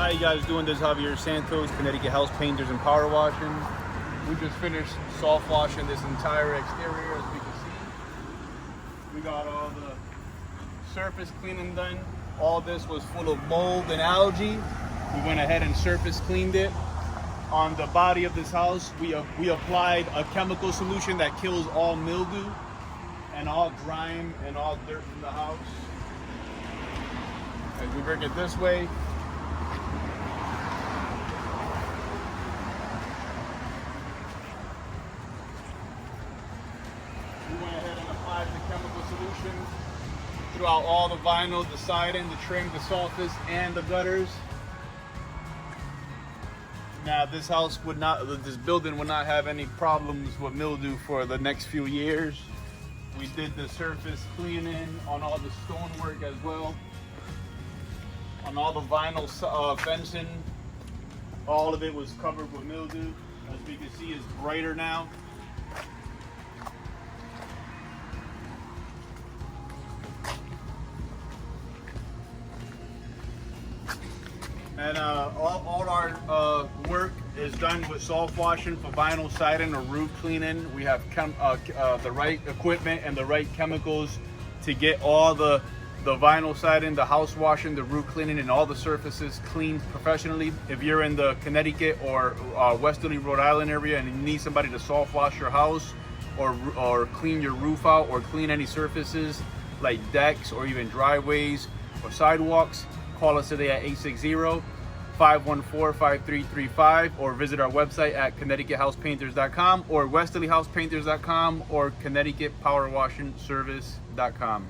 How you guys doing? This is Javier Santos, Connecticut House Painters and Power Washing. We just finished soft washing this entire exterior, as we can see. We got all the surface cleaning done. All this was full of mold and algae. We went ahead and surface cleaned it. On the body of this house, we applied a chemical solution that kills all mildew and all grime and all dirt from the house. As we bring it this way, the chemical solution throughout all the vinyl, the siding, the trim, the surface, and the gutters. Now this building would not have any problems with mildew for the next few years. We did the surface cleaning on all the stonework as well. On all the vinyl fencing, all of it was covered with mildew. As we can see, it's brighter now. And all our work is done with soft washing for vinyl siding or roof cleaning. We have the right equipment and the right chemicals to get all the vinyl siding, the house washing, the roof cleaning, and all the surfaces cleaned professionally. If you're in the Connecticut or Westerly, Rhode Island area and you need somebody to soft wash your house or clean your roof out or clean any surfaces like decks or even driveways or sidewalks, call us today at 860-514-5335 or visit our website at ConnecticutHousePainters.com or WesterlyHousePainters.com or ConnecticutPowerWashingService.com.